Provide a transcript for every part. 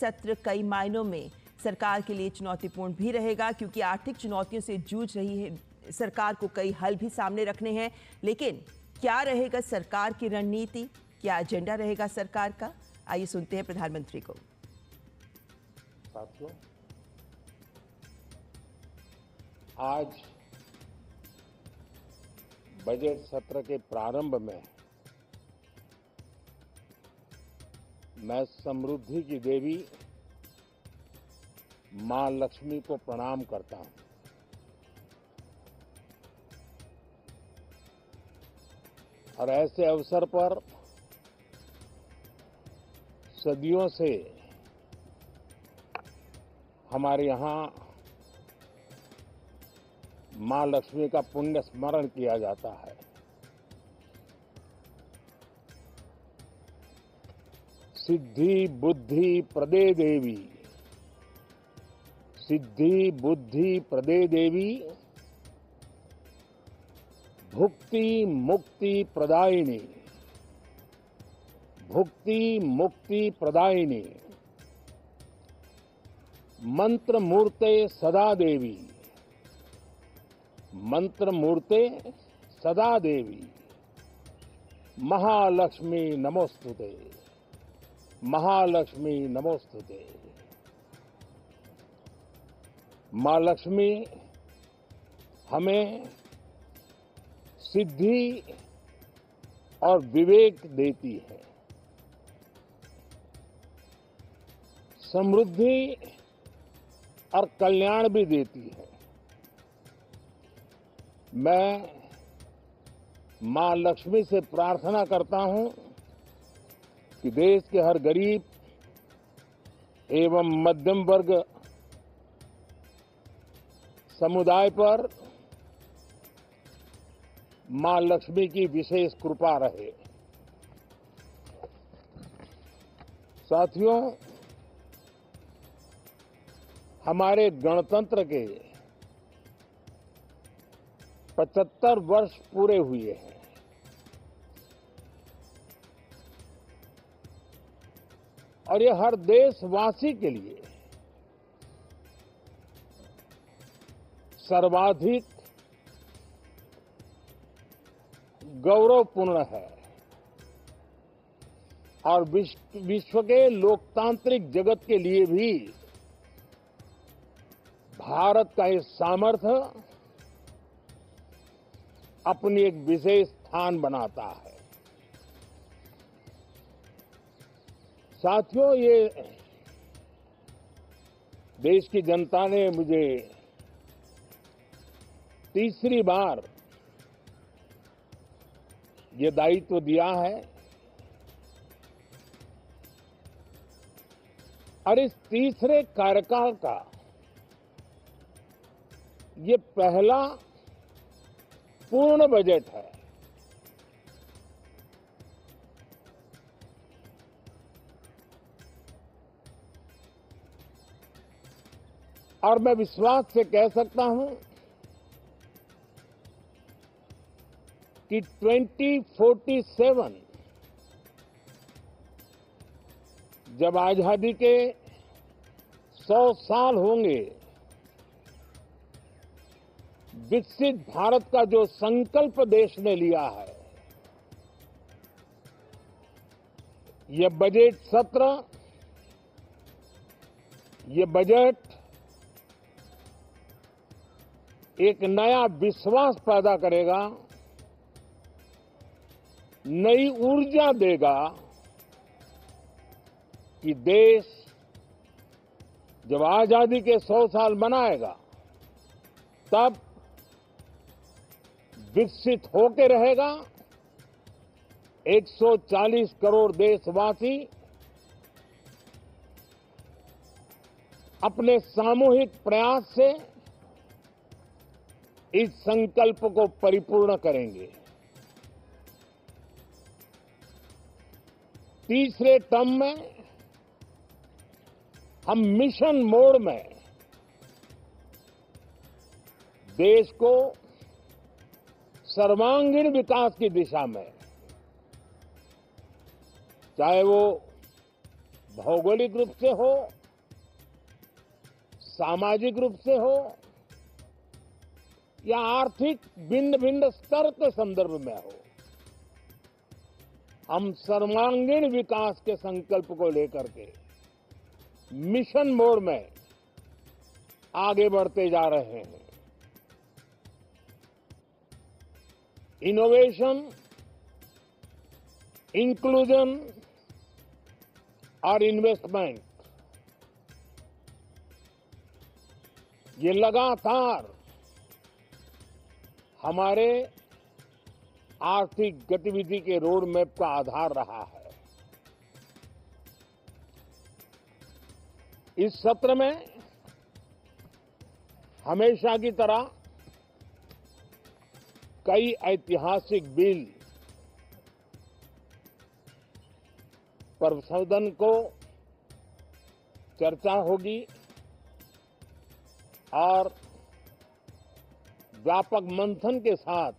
सत्र कई मायनों में सरकार के लिए चुनौतीपूर्ण भी रहेगा, क्योंकि आर्थिक चुनौतियों से जूझ रही है सरकार को कई हल भी सामने रखने हैं। लेकिन क्या रहेगा सरकार की रणनीति, क्या एजेंडा रहेगा सरकार का? आइए सुनते हैं प्रधानमंत्री को। साथियों, आज बजट सत्र के प्रारंभ में मैं समृद्धि की देवी मां लक्ष्मी को प्रणाम करता हूं। और ऐसे अवसर पर सदियों से हमारे यहां मां लक्ष्मी का पुण्य स्मरण किया जाता है। सिद्धि बुद्धि प्रदे देवी, सिद्धि बुद्धि प्रदे देवी, भुक्ति मुक्ति प्रदायिनी, भुक्ति मुक्ति प्रदायिनी, मंत्र मूर्ते सदा देवी, मंत्र मूर्ते सदा देवी, महालक्ष्मी नमोस्तुते, महालक्ष्मी नमोस्तुते। मां लक्ष्मी हमें सिद्धि और विवेक देती है, समृद्धि और कल्याण भी देती है। मैं मां लक्ष्मी से प्रार्थना करता हूं कि देश के हर गरीब एवं मध्यम वर्ग समुदाय पर मां लक्ष्मी की विशेष कृपा रहे। साथियों, हमारे गणतंत्र के 75 वर्ष पूरे हुए हैं। और ये हर देशवासी के लिए सर्वाधिक गौरवपूर्ण है और विश्व के लोकतांत्रिक जगत के लिए भी भारत का ये सामर्थ्य अपनी एक विशेष स्थान बनाता है। साथियों, ये देश की जनता ने मुझे तीसरी बार ये दायित्व दिया है और इस तीसरे कार्यकाल का ये पहला पूर्ण बजट है। और मैं विश्वास से कह सकता हूं कि 2047 जब आजादी के 100 साल होंगे, विकसित भारत का जो संकल्प देश ने लिया है, ये बजट सत्र, ये बजट एक नया विश्वास पैदा करेगा, नई ऊर्जा देगा कि देश जब आजादी के 100 साल मनाएगा तब विकसित होके रहेगा। 140 करोड़ देशवासी अपने सामूहिक प्रयास से इस संकल्प को परिपूर्ण करेंगे। तीसरे टर्म में हम मिशन मोड में देश को सर्वांगीण विकास की दिशा में, चाहे वो भौगोलिक रूप से हो, सामाजिक रूप से हो या आर्थिक भिन्न भिन्न स्तर के संदर्भ में हो, हम सर्वांगीण विकास के संकल्प को लेकर के मिशन मोड में आगे बढ़ते जा रहे हैं। इनोवेशन, इंक्लूजन और इन्वेस्टमेंट, ये लगातार हमारे आर्थिक गतिविधि के रोड मैप का आधार रहा है। इस सत्र में हमेशा की तरह कई ऐतिहासिक बिल पर सदन को चर्चा होगी और व्यापक मंथन के साथ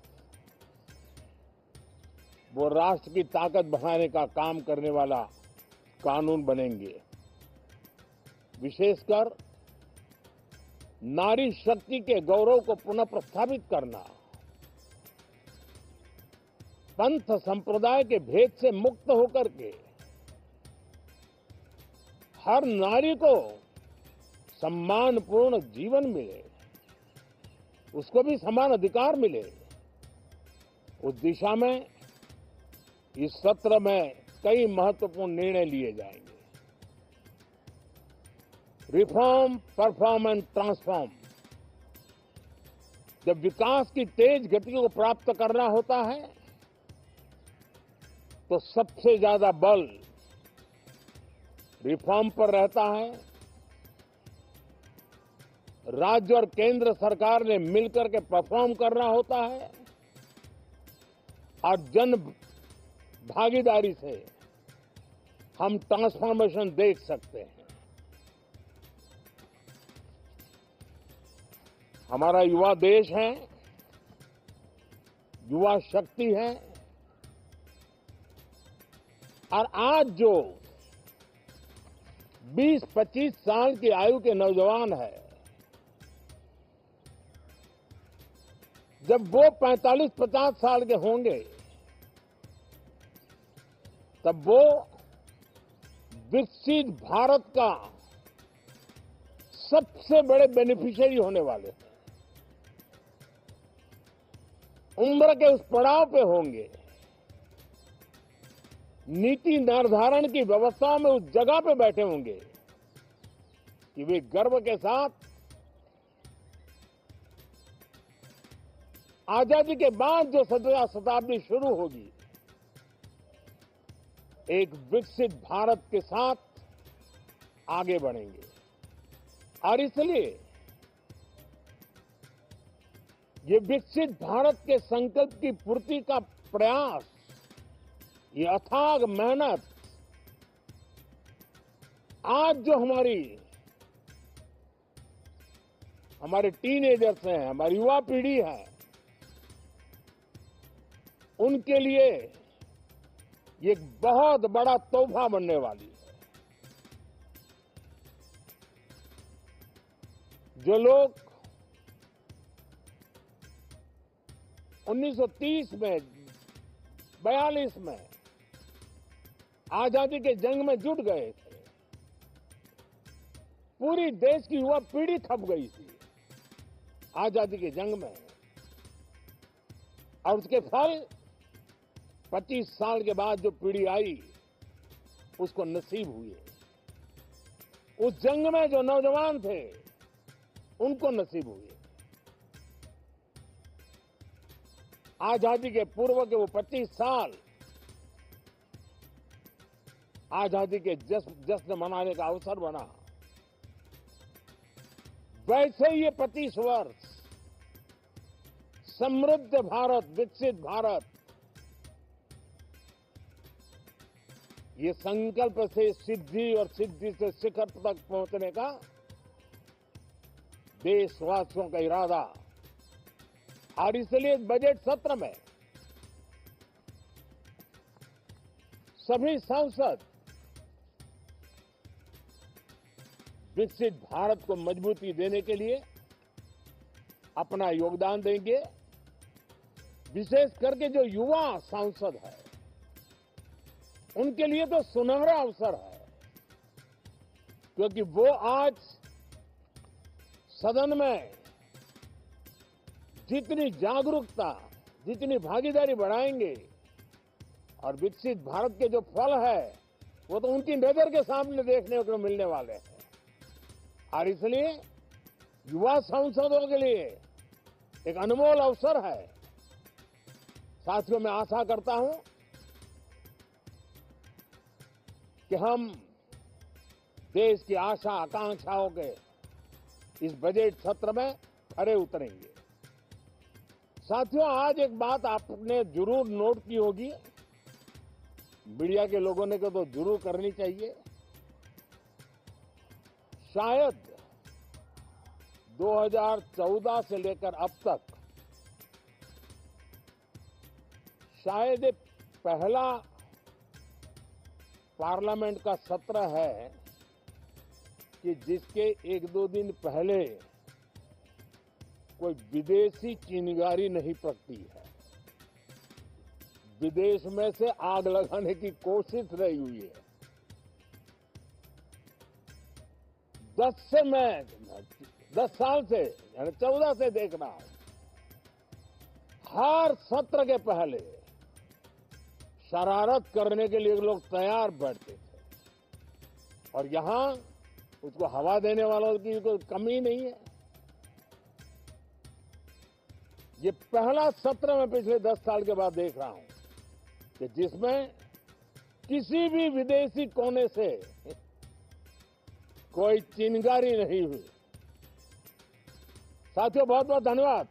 वो राष्ट्र की ताकत बढ़ाने का काम करने वाला कानून बनेंगे। विशेषकर नारी शक्ति के गौरव को पुनः प्रस्थापित करना, पंथ संप्रदाय के भेद से मुक्त होकर के हर नारी को सम्मानपूर्ण जीवन मिले, उसको भी समान अधिकार मिले, उस दिशा में इस सत्र में कई महत्वपूर्ण निर्णय लिए जाएंगे। Reform, perform and transform. जब विकास की तेज गति को प्राप्त करना होता है तो सबसे ज्यादा बल रिफॉर्म पर रहता है। राज्य और केंद्र सरकार ने मिलकर के परफॉर्म करना होता है और जन भागीदारी से हम ट्रांसफॉर्मेशन देख सकते हैं। हमारा युवा देश है, युवा शक्ति है और आज जो 20-25 साल की आयु के नौजवान है, जब वो 45-50 साल के होंगे तब वो विकसित भारत का सबसे बड़े बेनिफिशियरी होने वाले हैं। उम्र के उस पड़ाव पे होंगे, नीति निर्धारण की व्यवस्थाओं में उस जगह पे बैठे होंगे कि वे गर्व के साथ आजादी के बाद जो शताब्दी शुरू होगी, एक विकसित भारत के साथ आगे बढ़ेंगे। और इसलिए ये विकसित भारत के संकल्प की पूर्ति का प्रयास, ये अथाग मेहनत, आज जो हमारे टीनेजर्स हैं, हमारी युवा पीढ़ी है, उनके लिए ये एक बहुत बड़ा तोहफा बनने वाली है। जो लोग 1930 में, 42 में आजादी के जंग में जुट गए थे, पूरी देश की युवा पीढ़ी खप गई थी आजादी के जंग में, और उसके फल 25 साल के बाद जो पीढ़ी आई उसको नसीब हुए। उस जंग में जो नौजवान थे उनको नसीब हुए। आजादी के पूर्व के वो 25 साल आजादी के जश्न मनाने का अवसर बना। वैसे ही ये 25 वर्ष समृद्ध भारत, विकसित भारत, ये संकल्प से सिद्धि और सिद्धि से शिखर तक पहुंचने का देशवासियों का इरादा। और इसलिए बजट सत्र में सभी सांसद विकसित भारत को मजबूती देने के लिए अपना योगदान देंगे। विशेष करके जो युवा सांसद है, उनके लिए तो सुनहरा अवसर है, क्योंकि वो आज सदन में जितनी जागरूकता, जितनी भागीदारी बढ़ाएंगे और विकसित भारत के जो फल है वो तो उनकी नजर के सामने देखने को मिलने वाले हैं। और इसलिए युवा सांसदों के लिए एक अनमोल अवसर है। साथियों, मैं आशा करता हूं कि हम देश की आशा आकांक्षाओं के इस बजट सत्र में खरे उतरेंगे। साथियों, आज एक बात आपने जरूर नोट की होगी, मीडिया के लोगों ने तो जरूर करनी चाहिए। शायद 2014 से लेकर अब तक शायद ये पहला पार्लियामेंट का सत्र है कि जिसके एक दो दिन पहले कोई विदेशी चिंगारी नहीं पकड़ी है, विदेश में से आग लगाने की कोशिश रही हुई है। 10 साल से यानी 14 से देख रहा हूं, हर सत्र के पहले शरारत करने के लिए लोग तैयार बैठते थे और यहां उसको हवा देने वालों की कोई कमी नहीं है। ये पहला सत्र मैं पिछले 10 साल के बाद देख रहा हूं कि जिसमें किसी भी विदेशी कोने से कोई चिंगारी नहीं हुई। साथियों, बहुत बहुत धन्यवाद।